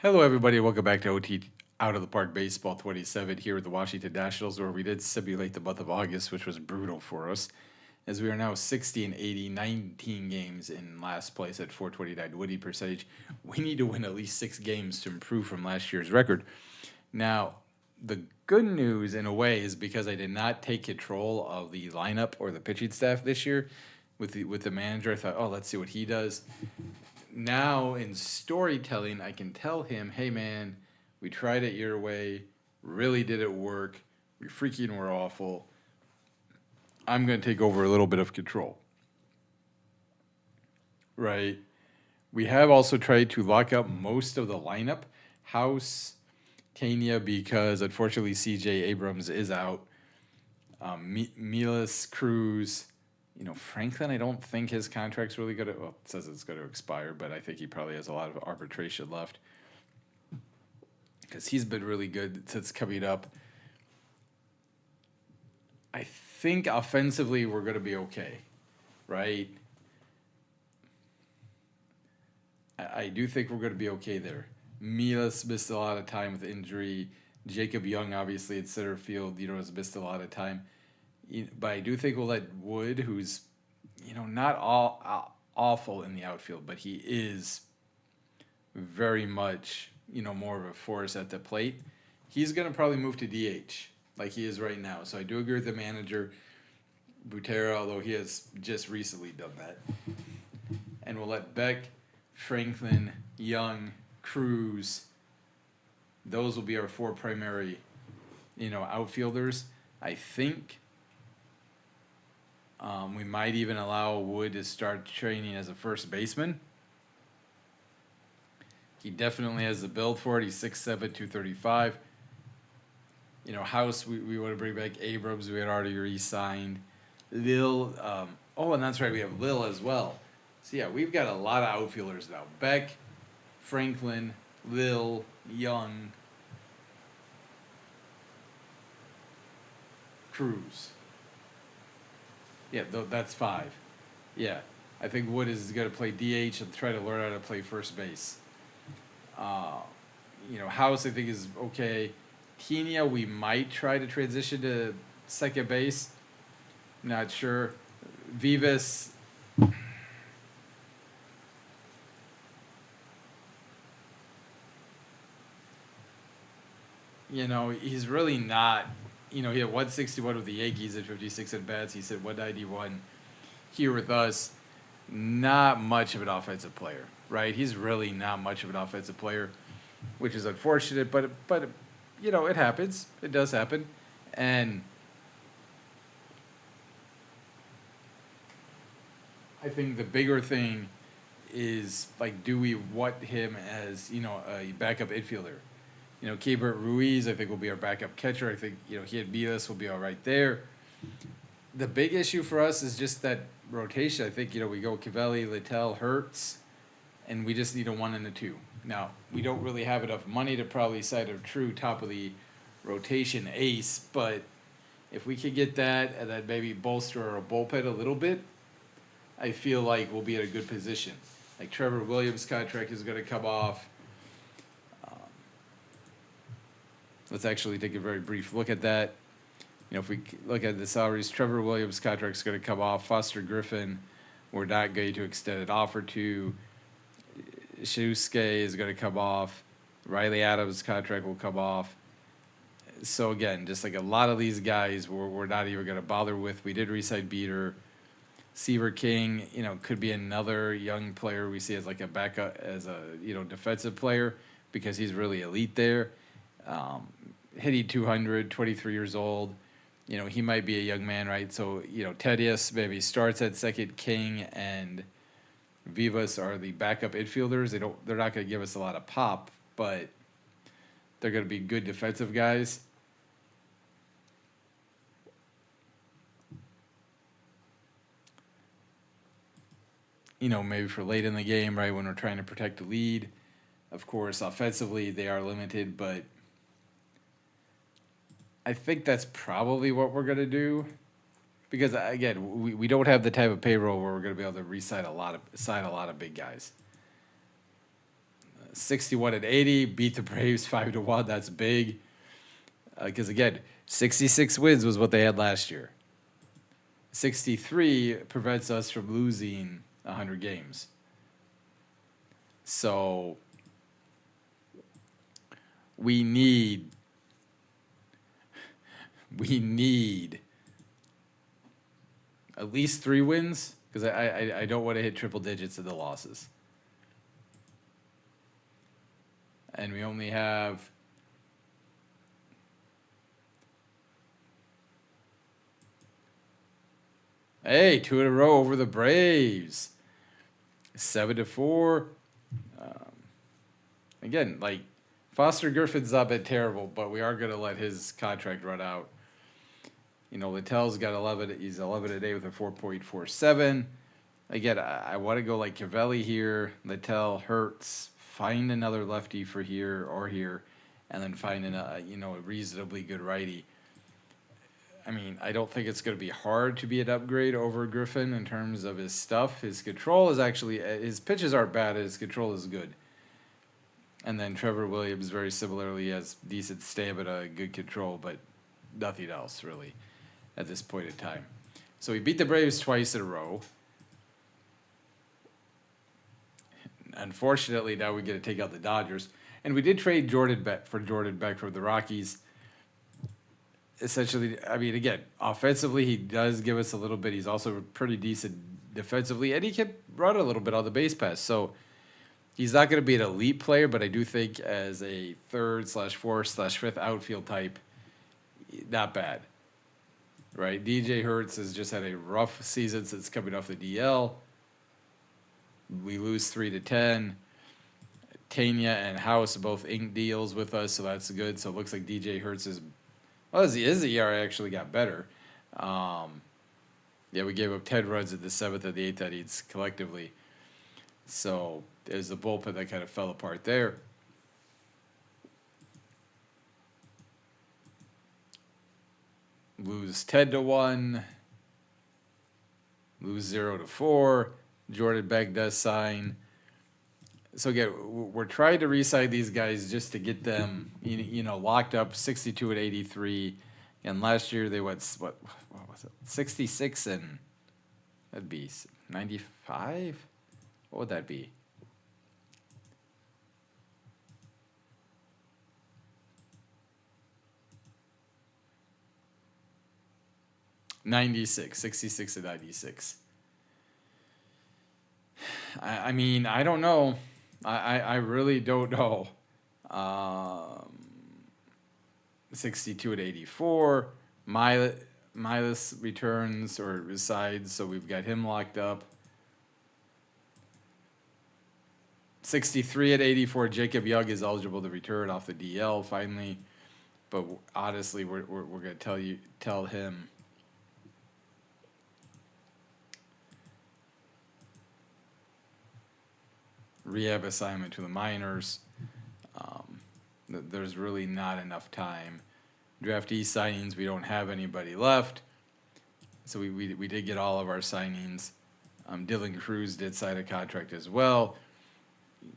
Hello, everybody. Welcome back to Out of the Park Baseball 27 here with the Washington Nationals, where we did simulate the month of August, which was brutal for us, as we are now 60 and 80, 19 games in last place at 429 winning percentage. We need to win at least 6 games to improve from last year's record. Now, the good news, in a way, is because I did not take control of the lineup or the pitching staff this year with the manager. I thought, oh, let's see what he does. Now in storytelling, I can tell him, hey man, we tried it your way, really did it work, we freaking were awful. I'm going to take over a little bit of control. Right? We have also tried to lock up most of the lineup. House, Tania, because unfortunately CJ Abrams is out. Milas, Cruz, Franklin, I don't think his contract's really going to, well, it says it's going to expire, but I think he probably has a lot of arbitration left because he's been really good since coming up. I think offensively we're going to be okay, right? I do think we're going to be okay there. Milas missed a lot of time with injury. Jacob Young, obviously, at center field, has missed a lot of time. But I do think we'll let Wood, who's, not all awful in the outfield, but he is very much, more of a force at the plate. He's going to probably move to DH like he is right now. So I do agree with the manager, Butera, although he has just recently done that. And we'll let Beck, Franklin, Young, Cruz, those will be our 4 primary, outfielders. I think we might even allow Wood to start training as a first baseman. He definitely has the build for it. He's 6'7", 235. House, we want to bring back Abrams. We had already re-signed. Lil, and that's right, we have Lil as well. So, yeah, we've got a lot of outfielders now. Beck, Franklin, Lil, Young, Cruz. Yeah, that's 5. Yeah, I think Wood is going to play DH and try to learn how to play first base. House I think is okay. Tenia, we might try to transition to second base. Not sure. Vivas, he's really not. He had 161 with the Yankees at 56 at bats. He's at 191 here with us. Not much of an offensive player, right? He's really not much of an offensive player, which is unfortunate, but it happens. It does happen. And I think the bigger thing is, do we want him as, a backup infielder? Keibert Ruiz, I think, will be our backup catcher. I think, he had Milas will be all right there. The big issue for us is just that rotation. I think, we go Cavelli, Littell, Hertz, and we just need a 1 and a 2. Now, we don't really have enough money to probably sign a true top of the rotation ace, but if we could get that and then maybe bolster our bullpen a little bit, I feel like we'll be in a good position. Like Trevor Williams' contract is going to come off. Let's actually take a very brief look at that. If we look at the salaries, Trevor Williams' contract is going to come off. Foster Griffin, we're not going to extend an offer to. Shusuke is going to come off. Riley Adams' contract will come off. So, again, just like a lot of these guys we're not even going to bother with. We did re-sign Beater. Seaver King, could be another young player we see as like a backup, as a, defensive player because he's really elite there. Hitting 200, 23 years old. He might be a young man, right? So, Tedious maybe starts at second. King and Vivas are the backup infielders. They're not going to give us a lot of pop, but they're going to be good defensive guys. Maybe for late in the game, right, when we're trying to protect the lead. Of course, offensively, they are limited, but I think that's probably what we're going to do. Because, again, we don't have the type of payroll where we're going to be able to sign a lot of big guys. 61 and 80, beat the Braves 5-1. That's big. Because again, 66 wins was what they had last year. 63 prevents us from losing 100 games. So we need at least 3 wins, because I don't want to hit triple digits in the losses. And we only have hey, 2 in a row over the Braves. 7-4. Again, like, Foster Griffin's not been terrible, but we are going to let his contract run out. You know, Littell's got 11. He's 11 a day with a 4.47. Again, I want to go like Cavelli here, Littell, Hertz, find another lefty for here or here, and then find a reasonably good righty. I mean, I don't think it's going to be hard to be an upgrade over Griffin in terms of his stuff. His control is actually, his pitches aren't bad, his control is good. And then Trevor Williams, very similarly, has decent stamina, good control, but nothing else, really, at this point in time. So we beat the Braves twice in a row. Unfortunately, now we get to take out the Dodgers. And we did trade Jordan Beck from the Rockies. Essentially, I mean, again, offensively, he does give us a little bit. He's also pretty decent defensively, and he can run a little bit on the base pass. So he's not going to be an elite player, but I do think as a 3rd/4th/5th outfield type, not bad. Right? DJ Hertz has just had a rough season since coming off the DL. We lose 3-10. Tanya and House both inked deals with us, so that's good. So it looks like DJ Hertz is... Well, his ERA actually got better. Yeah, we gave up 10 runs in the 7th and the 8th innings collectively. So there's the bullpen that kind of fell apart there. Lose 10-1. Lose 0-4. Jordan Beck does sign. So again, we're trying to re-sign these guys just to get them, locked up 62 and 83. And last year they went, what was it? 66 and that'd be 95? What would that be? $66 and 96. I mean, I don't know. I really don't know. 62 and 84. Milas returns or resides, so we've got him locked up. 63 and 84. Jacob Young is eligible to return off the DL finally, but honestly, we're going to tell him. Rehab assignment to the minors. There's really not enough time. Draftee signings, we don't have anybody left. So we did get all of our signings. Dylan Cruz did sign a contract as well.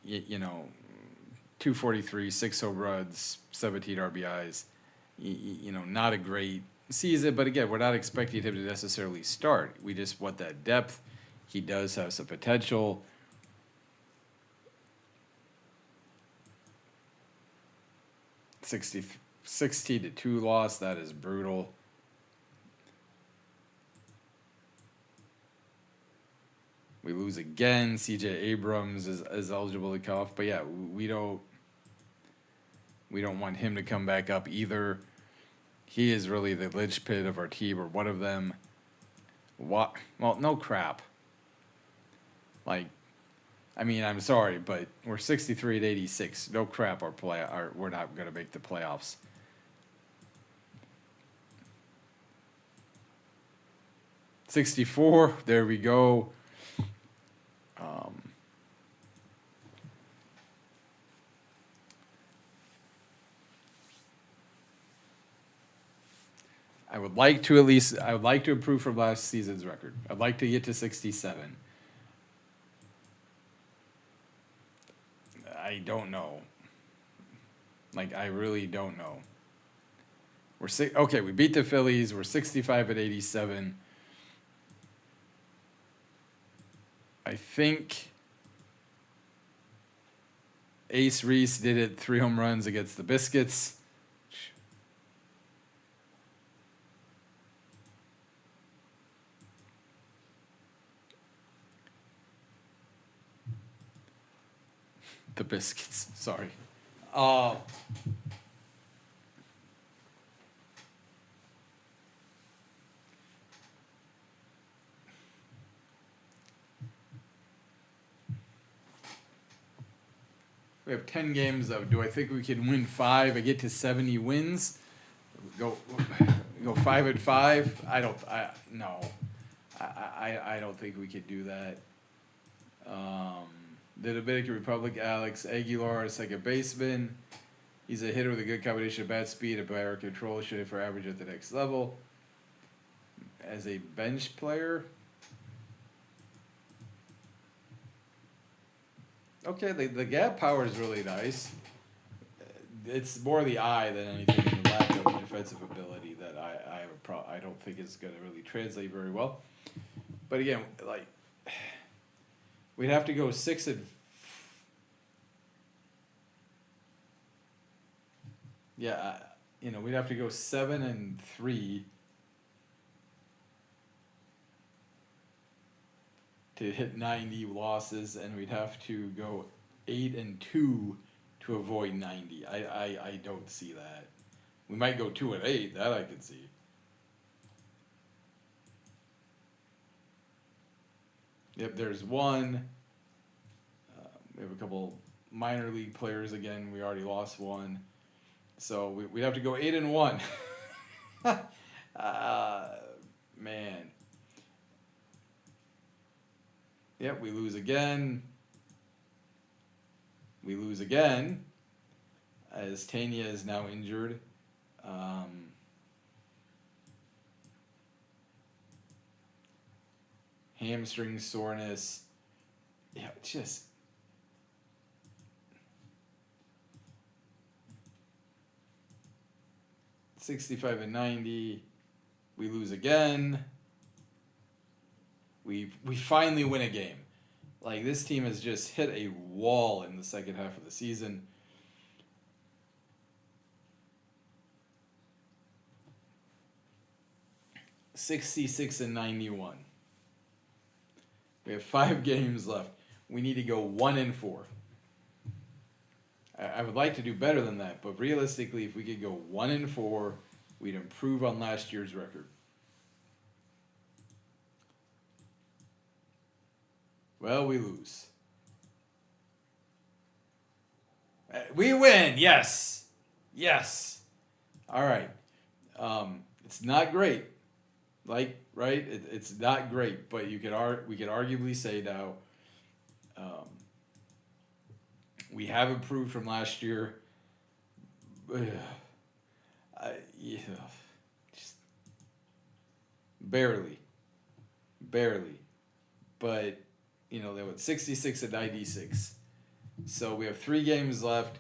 243, 6 home runs, 17 RBIs. Not a great season, but again, we're not expecting him to necessarily start. We just want that depth. He does have some potential. 16-2 loss. That is brutal. We lose again. CJ Abrams is eligible to come off, but yeah, we don't want him to come back up either. He is really the linchpin of our team, or one of them. What? Well, no crap. Like, I mean, I'm sorry, but we're 63 and 86. No crap, we're not going to make the playoffs. $64, there we go. I would like to improve from last season's record. I'd like to get to 67. I don't know. Like, I really don't know. Okay, we beat the Phillies. We're 65 at 87. I think Ace Reese did it 3 home runs against the Biscuits. The Biscuits, sorry. We have 10 games, though. Do I think we can win 5? I get to 70 wins. Go 5-5. No. I don't think we could do that. The Dominican Republic, Alex Aguilar, a second baseman. He's a hitter with a good combination of bat speed and batter control, shooting for average at the next level. As a bench player, okay, the gap power is really nice. It's more the eye than anything, and the lack of defensive ability that I have I don't think is going to really translate very well. But again, like, we'd have to go 6 and we'd have to go 7-3 to hit 90 losses, and we'd have to go 8-2 to avoid 90. I don't see that. We might go 2-8. That I could see. Yep, there's one. We have a couple minor league players again. We already lost one, so we'd have to go 8-1. Man. Yep, we lose again. We lose again, as Tania is now injured. Hamstring soreness. Yeah, just. $65 and $90. We lose again. We finally win a game. Like, this team has just hit a wall in the second half of the season. $66 and $91. We have 5 games left. We need to go 1-4. I would like to do better than that, but realistically, if we could go 1-4, we'd improve on last year's record. Well, we lose. We win. Yes. Yes. All right. It's not great. Like, right? It's not great, but we could arguably say now we have improved from last year. Just barely. But they went 66 and 96. So we have 3 games left.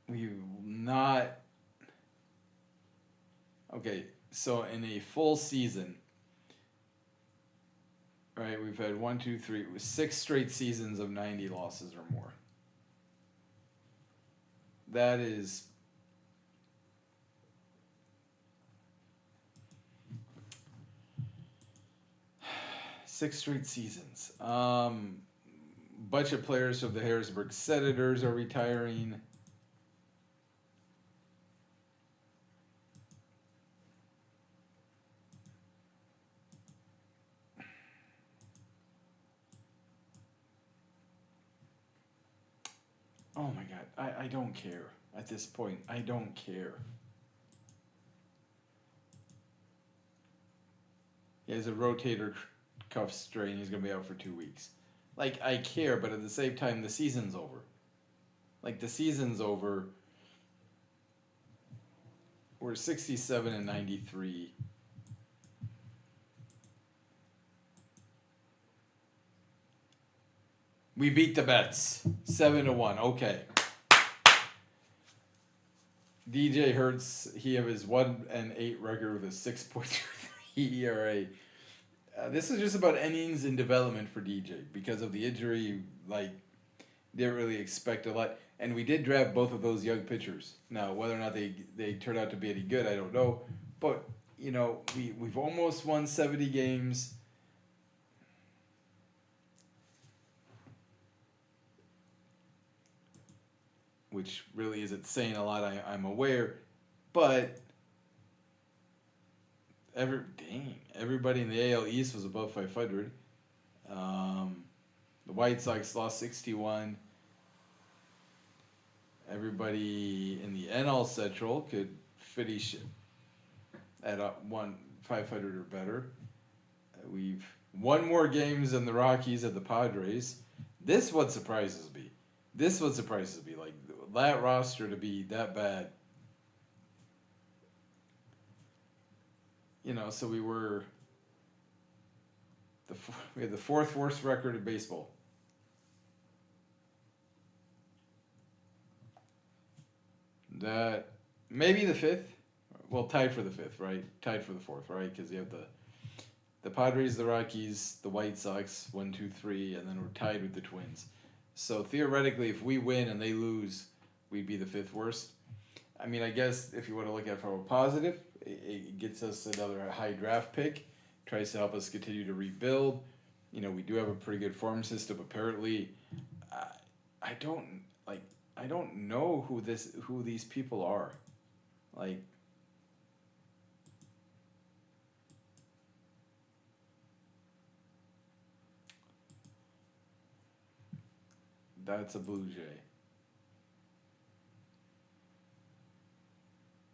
We will not. Okay, so in a full season, right, we've had 1, 2, 3, it was 6 straight seasons of 90 losses or more. That is 6 straight seasons. Bunch of players from the Harrisburg Senators are retiring. Oh my God, I don't care at this point. I don't care. He has a rotator cuff strain. He's going to be out for 2 weeks. Like, I care, but at the same time, the season's over. Like, the season's over. We're 67 and 93. We beat the Mets 7-1. Okay. DJ Hurts, he have his 1-8 record with a 6.23 ERA. This is just about innings in development for DJ because of the injury. Like, didn't really expect a lot, and we did draft both of those young pitchers. Now, whether or not they turned out to be any good, I don't know. But we've almost won 70 games. Which really isn't saying a lot, I'm aware, but everybody in the AL East was above 500. The White Sox lost 61. Everybody in the NL Central could finish at 500 or better. We've won more games than the Rockies and the Padres. This one surprises me. Like, that roster to be that bad. So we had the fourth worst record in baseball. That maybe the fifth. Well, tied for the fifth, right? Tied for the fourth, right? Because you have the Padres, the Rockies, the White Sox, 1, 2, 3, and then we're tied with the Twins. So theoretically, if we win and they lose, we'd be the fifth worst. I mean, I guess if you want to look at it from a positive, it gets us another high draft pick, tries to help us continue to rebuild. We do have a pretty good farm system. Apparently, I don't know who these people are, like. That's a Blue Jay.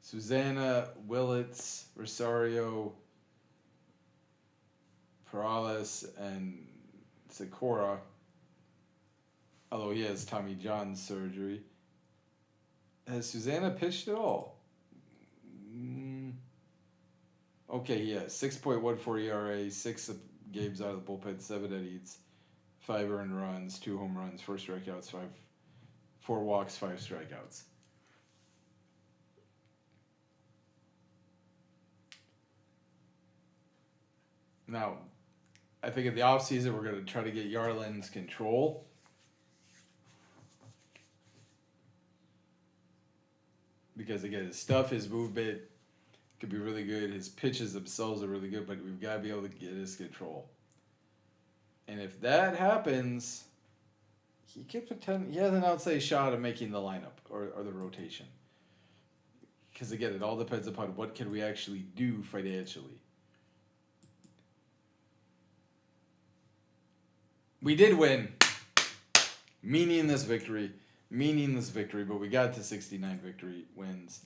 Susanna, Willits, Rosario, Perales, and Sikora. Although he has Tommy John surgery. Has Susanna pitched at all? Okay, yeah. 6.14 ERA, 6 games out of the bullpen, 7 innings, 5 earned runs, 2 home runs, 4 strikeouts, 4 walks, 5 strikeouts. Now, I think in the offseason we're going to try to get Yarlin's control. Because, again, his stuff, his movement could be really good. His pitches themselves are really good, but we've got to be able to get his control. And if that happens, he has an outside shot of making the lineup or the rotation. Because, again, it all depends upon what can we actually do financially. We did win. Meaningless victory, but we got to 69 victory wins.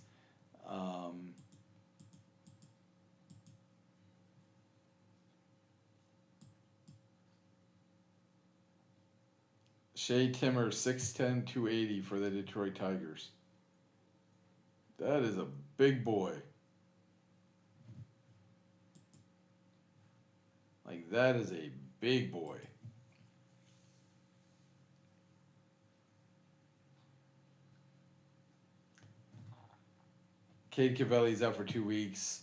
Shea Timmer, 6'10", 280 for the Detroit Tigers. That is a big boy. Like, that is a big boy. Cade Cavelli's out for 2 weeks.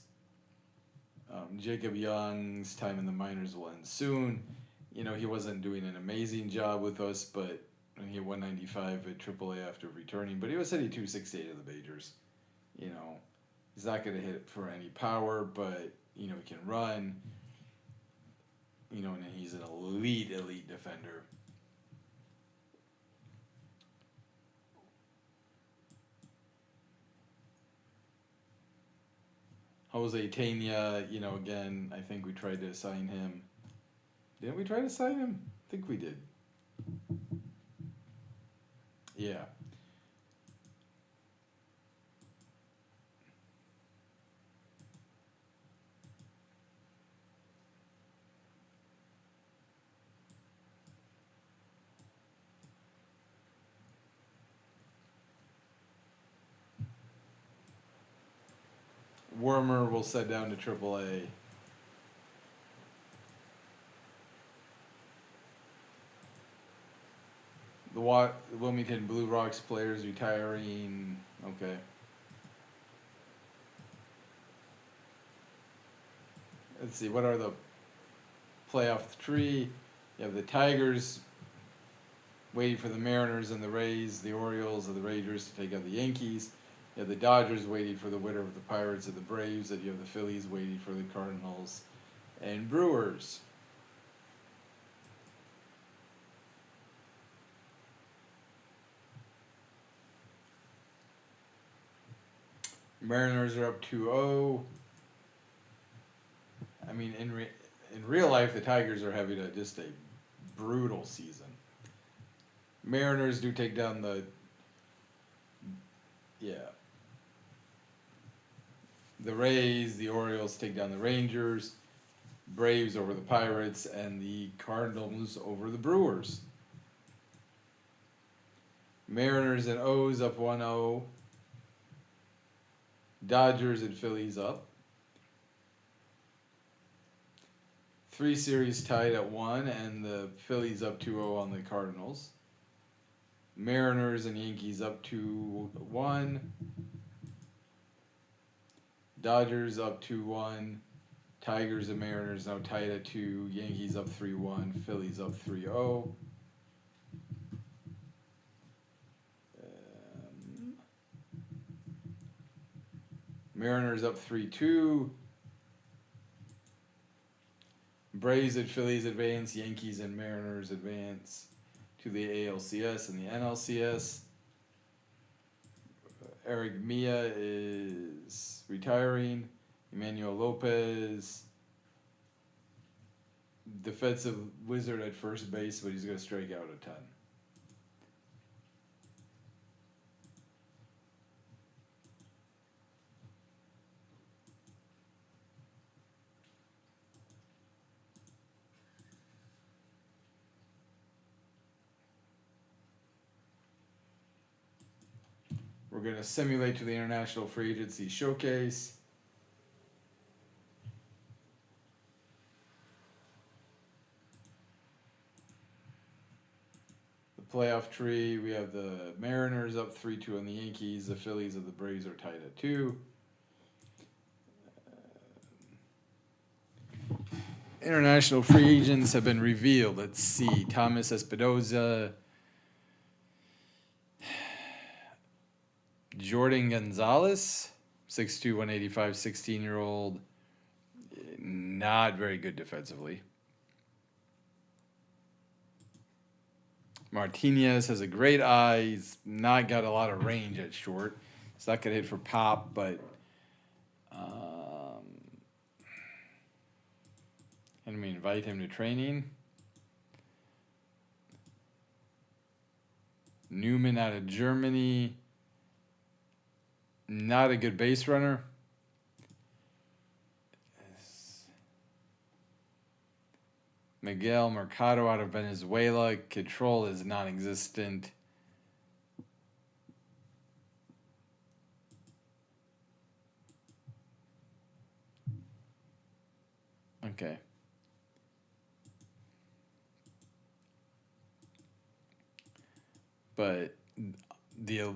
Jacob Young's time in the minors will end soon. He wasn't doing an amazing job with us, but he had 195 at AAA after returning. But he was hitting 268 at the majors. He's not going to hit for any power, but, he can run. And he's an elite defender. Jose Tena, again, I think we tried to sign him. Didn't we try to sign him? I think we did. Yeah. Wormer will set down to AAA. The Wilmington Blue Rocks players retiring. Okay. Let's see. What are the playoff tree? You have the Tigers waiting for the Mariners and the Rays, the Orioles and the Rangers to take out the Yankees. You have the Dodgers waiting for the winner of the Pirates and the Braves, and you have the Phillies waiting for the Cardinals and Brewers. Mariners are up 2-0. I mean, in real life, the Tigers are having just a brutal season. Mariners do take down the Rays, the Orioles take down the Rangers, Braves over the Pirates, and the Cardinals over the Brewers. Mariners and O's up 1-0. Dodgers and Phillies up. 3 series tied at 1, and the Phillies up 2-0 on the Cardinals. Mariners and Yankees up 2-1. Dodgers up 2-1. Tigers and Mariners now tied at 2. Yankees up 3-1. Phillies up 3-0. Mariners up 3-2. Braves and Phillies advance. Yankees and Mariners advance to the ALCS and the NLCS. Eric Mia is retiring. Emmanuel Lopez, defensive wizard at first base, but he's going to strike out a ton. We're going to simulate to the International Free Agency Showcase. The playoff tree, we have the Mariners up 3-2 on the Yankees. The Phillies and the Braves are tied at 2. International free agents have been revealed. Let's see. Thomas Espinoza, Jordan Gonzalez, 6'2", 185, 16-year-old. Not very good defensively. Martinez has a great eye. He's not got a lot of range at short. He's not going to hit for pop, but can we invite him to training? Newman out of Germany. Not a good base runner. Miguel Mercado out of Venezuela. Control is non-existent. Okay. But the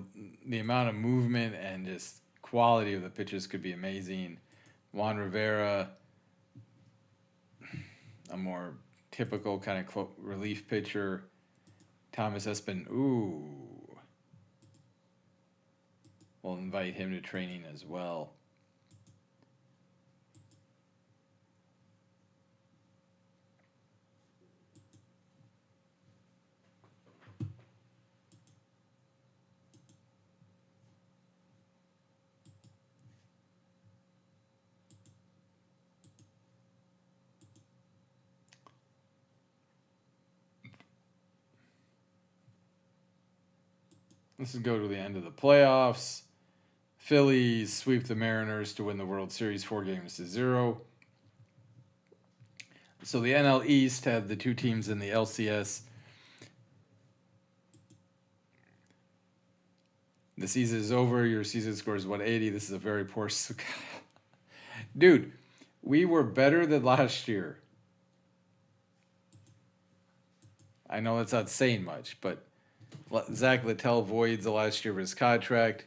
amount of movement and just quality of the pitches could be amazing. Juan Rivera, a more typical kind of relief pitcher. Thomas Espin, we'll invite him to training as well. This is go to the end of the playoffs. Phillies sweep the Mariners to win the World Series 4-0. So the NL East had the 2 teams in the LCS. The season is over. Your season score is 180. This is a very poor... Dude, we were better than last year. I know that's not saying much, but Zach Littell voids the last year of his contract.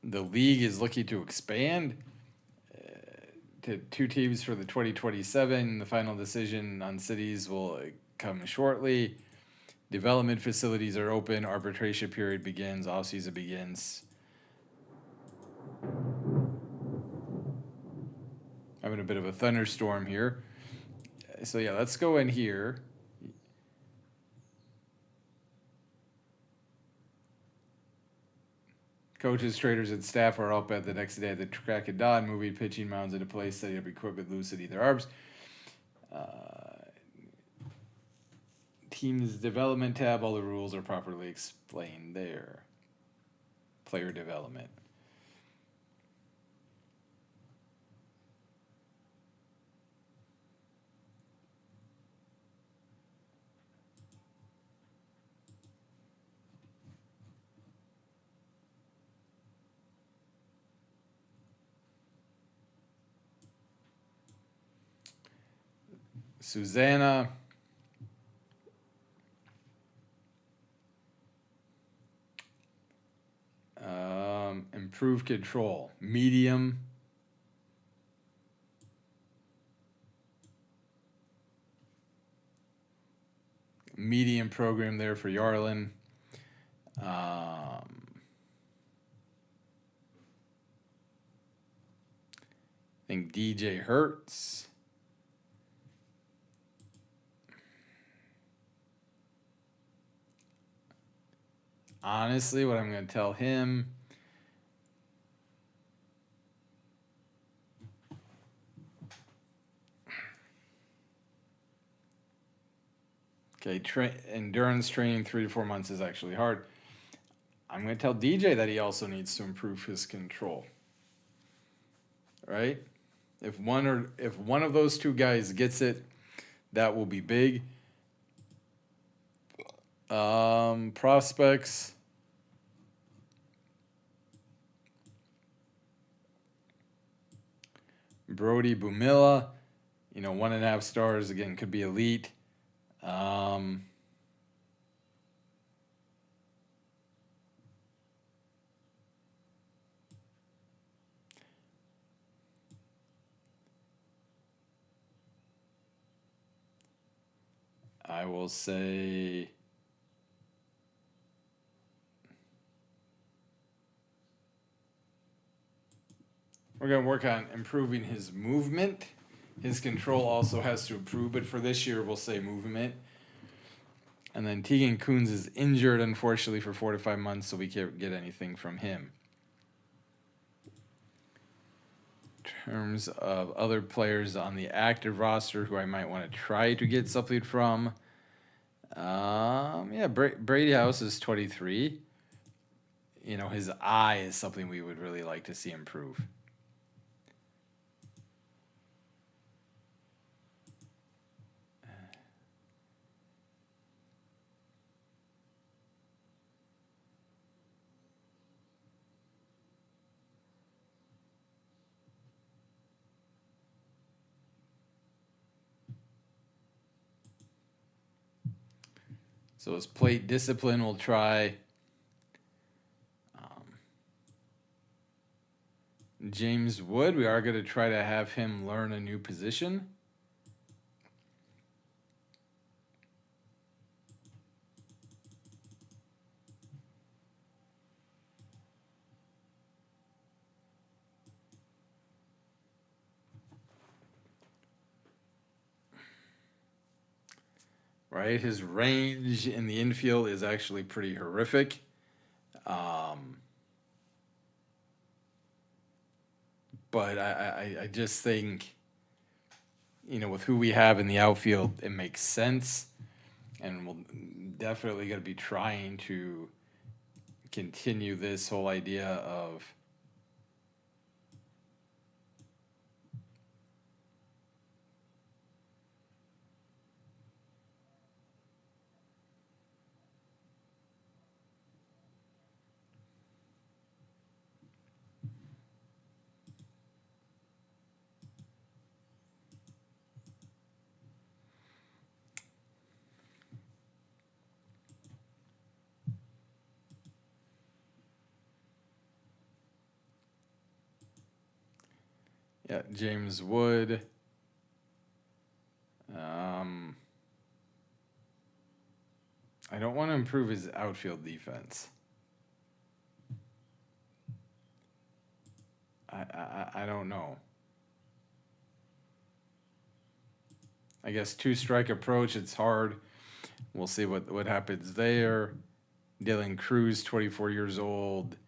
The league is looking to expand to 2 teams for the 2027. The final decision on cities will come shortly. Development facilities are open. Arbitration period begins. Offseason begins. Having a bit of a thunderstorm here. So yeah, let's go in here. Coaches, traders, and staff are up at the next day at the crack of dawn, moving pitching mounds into place, setting up equipment loose at either arms. Team's development tab, all the rules are properly explained there. Player development. Susanna. Improve control. Medium. Medium program there for Yarlin. I think DJ Hertz. Honestly, what I'm going to tell him. Okay, endurance training 3 to 4 months is actually hard. I'm going to tell DJ that he also needs to improve his control. Right? If one of those two guys gets it, that will be big. Prospects. Brody Bumila, 1.5 stars, again, could be elite. I will say we're going to work on improving his movement. His control also has to improve, but for this year, we'll say movement. And then Tegan Coons is injured, unfortunately, for 4 to 5 months, so we can't get anything from him. In terms of other players on the active roster who I might want to try to get something from, Brady House is 23. His eye is something we would really like to see improve. So his plate discipline, we'll try. James Wood, we are going to try to have him learn a new position. Right, his range in the infield is actually pretty horrific. But I just think, with who we have in the outfield, it makes sense. And we'll definitely going to be trying to continue this whole idea of Yeah, James Wood. I don't want to improve his outfield defense. I don't know. I guess 2-strike approach, it's hard. We'll see what happens there. Dylan Cruz, 24 years old.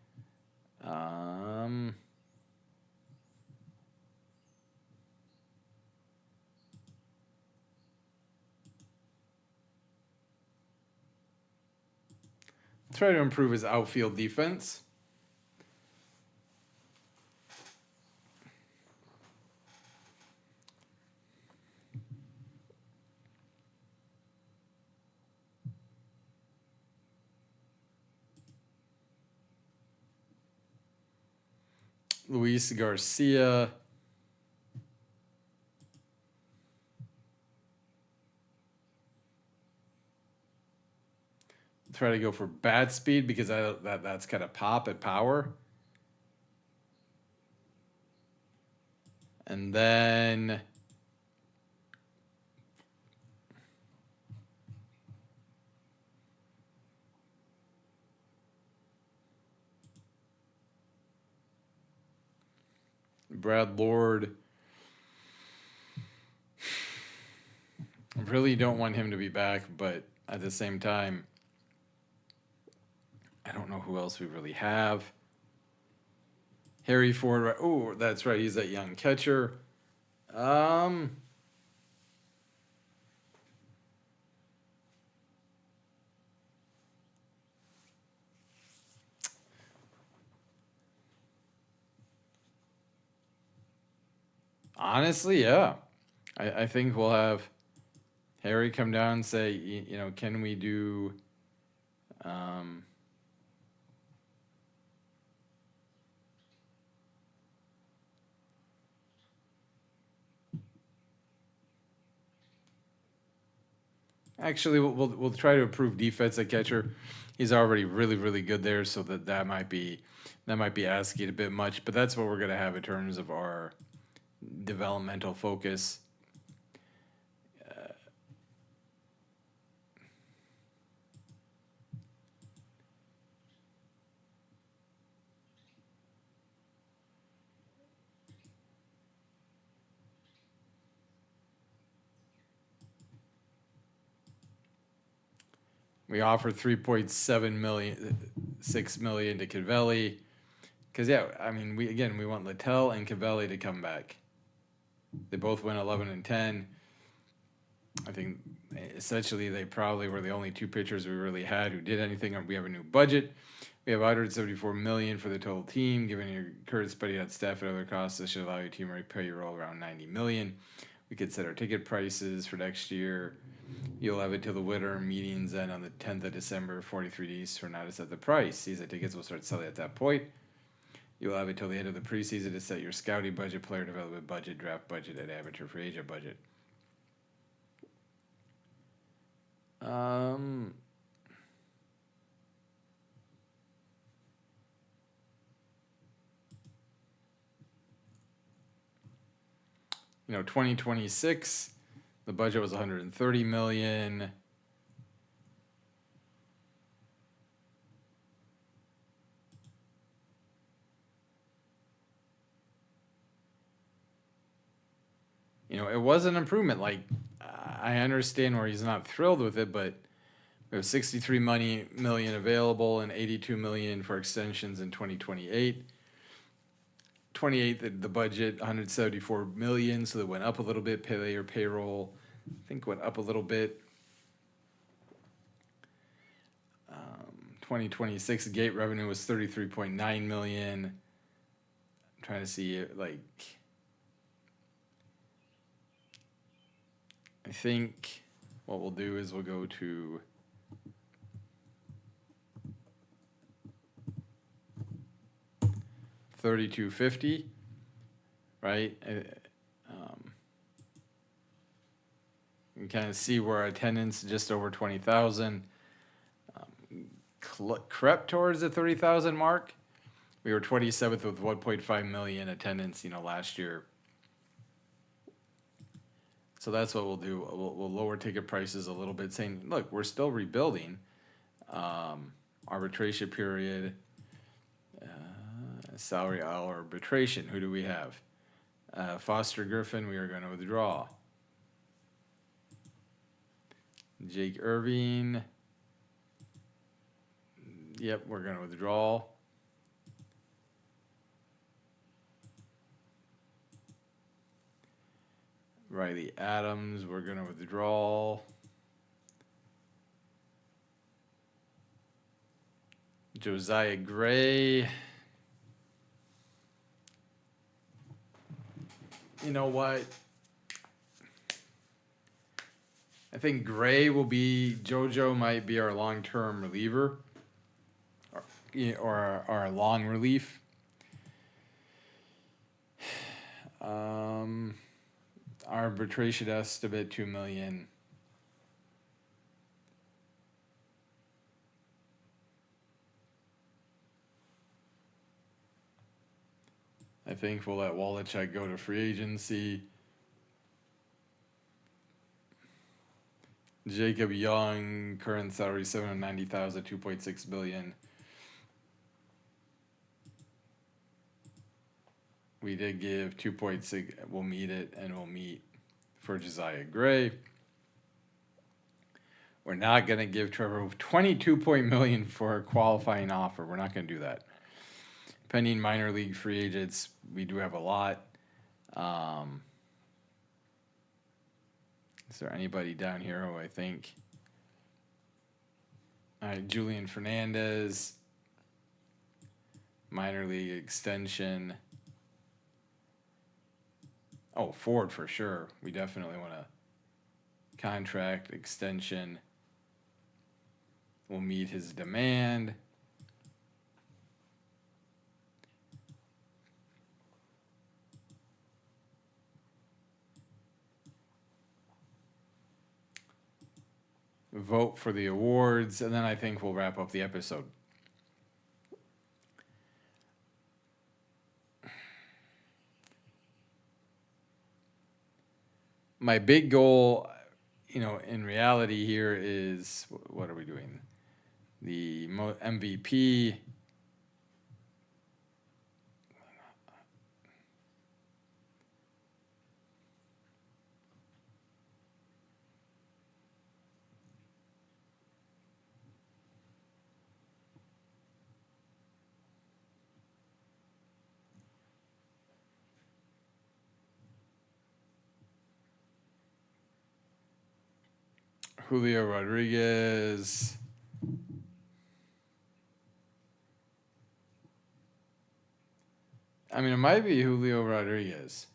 Try to improve his outfield defense. Luis Garcia. Try to go for bat speed because that's kind of pop at power. And then Brad Lord. I really don't want him to be back, but at the same time, I don't know who else we really have. Harry Ford. Oh, that's right. He's that young catcher. Honestly, yeah. I think we'll have Harry come down and say, can we do actually we'll try to improve defense at catcher. He's already really, really good there, so that might be asking a bit much, but that's what we're gonna have in terms of our developmental focus. We offer 3.7 million, 6 million to Cavelli, because we want Littell and Cavelli to come back. They both went 11 and 10. I think essentially they probably were the only two pitchers we really had who did anything. We have a new budget. We have 174 million for the total team. Given your current spending on staff and other costs, this should allow your team to repay your roll around 90 million. We could set our ticket prices for next year. You'll have it till the winter meetings end on the 10th of December, 43 days from now to set the price. Season tickets will start selling at that point. You'll have it till the end of the preseason to set your scouting budget, player development budget, draft budget, and amateur free agent budget. 2026, the budget was 130 million. It was an improvement. Like, I understand where he's not thrilled with it, but we have 63 million available and 82 million for extensions in 2028. 28, the budget 174 million, so they went up a little bit. Player payroll, I think, went up a little bit. 2026 gate revenue was 33.9 million. I'm trying to see it, like, I think what we'll do is we'll go to $32.50, right? You can kind of see where our attendance just over 20,000 crept towards the 30,000 mark. We were 27th with 1.5 million attendance, last year. So that's what we'll do. We'll lower ticket prices a little bit, saying, look, we're still rebuilding. Arbitration period, salary arbitration. Who do we have? Foster Griffin, we are going to withdraw. Jake Irving. Yep, we're going to withdraw. Riley Adams, we're going to withdraw. Josiah Gray. You know what? I think Gray will be, JoJo might be our long-term reliever or our long relief. Arbitration estimate $2 million. I think we'll let Wallachek go to free agency. Jacob Young, current salary $790,000, $2.6 billion. We did give 2.6. We'll meet it, and we'll meet for Josiah Gray. We're not going to give Trevor $22 million for a qualifying offer. We're not going to do that. Pending minor league free agents, we do have a lot. Is there anybody down here who I think? All right, Julian Fernandez. Minor league extension. Oh, Ford for sure. We definitely want a contract extension. We'll meet his demand. Vote for the awards, and then I think we'll wrap up the episode. My big goal, in reality here is, what are we doing? The MVP. Julio Rodriguez. I mean, it might be Julio Rodriguez.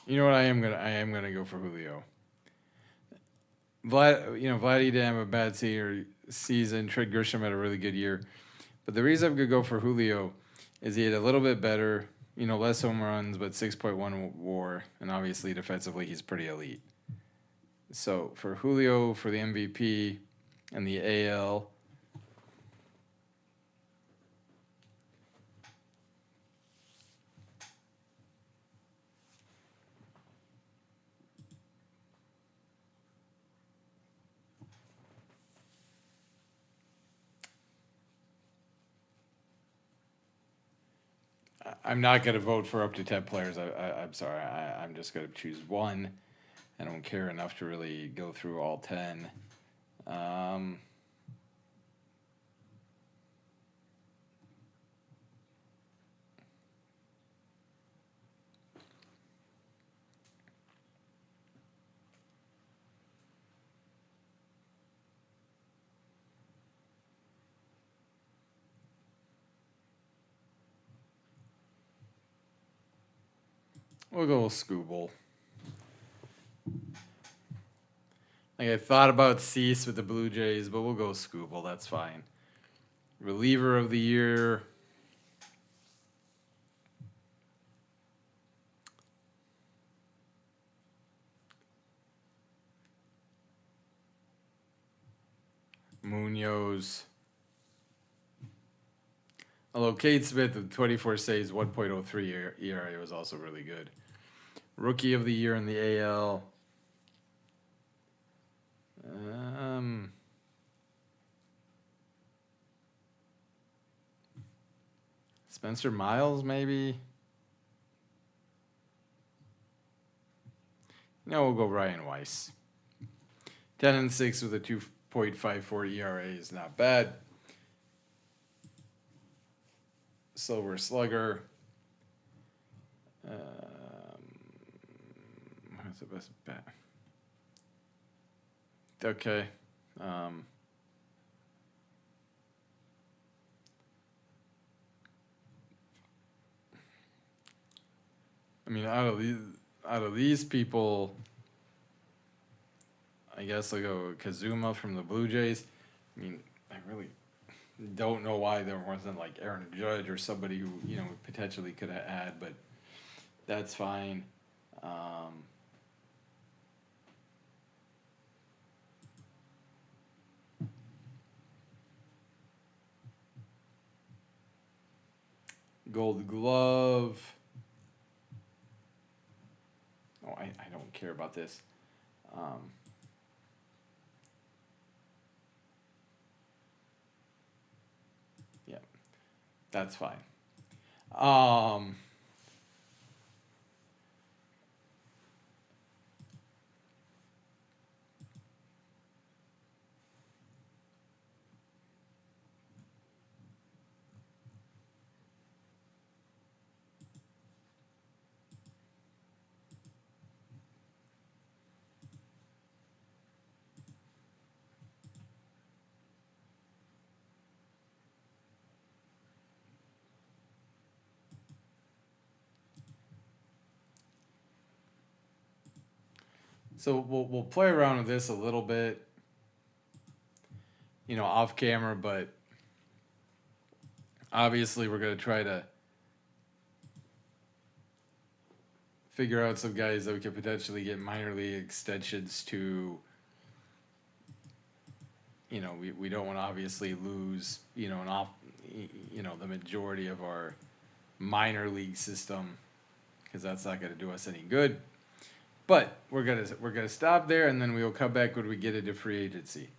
You know what? I am gonna go for Julio. Vladdy didn't have a bad season. Trey Grisham had a really good year. But the reason I'm going to go for Julio is he had a little bit better, less home runs, but 6.1 WAR. And obviously, defensively, he's pretty elite. So for Julio, for the MVP and the AL, I'm not going to vote for up to 10 players. I'm sorry. I'm just going to choose one. I don't care enough to really go through all 10. We'll go with Scooble. Like I thought about Cease with the Blue Jays, but we'll go Scooble. That's fine. Reliever of the year. Munoz. Although Cade Smith with 24 saves, 1.03 ERA was also really good. Rookie of the year in the AL. Spencer Miles, maybe. No, we'll go Ryan Weiss. 10-6 with a 2.54 ERA is not bad. Silver Slugger. What's the best bet? Okay. I mean, out of these people, I guess I'll go Kazuma from the Blue Jays. I mean, I really don't know why there wasn't like Aaron Judge or somebody who, you know, potentially could have had, but that's fine. Gold Glove. Oh, I don't care about this. Yeah, that's fine. So we'll play around with this a little bit, you know, off camera, but obviously we're going to try to figure out some guys that we could potentially get minor league extensions to. You know, we don't want to obviously lose, you know, the majority of our minor league system, because that's not going to do us any good. But we're gonna stop there, and then we will come back when we get into free agency.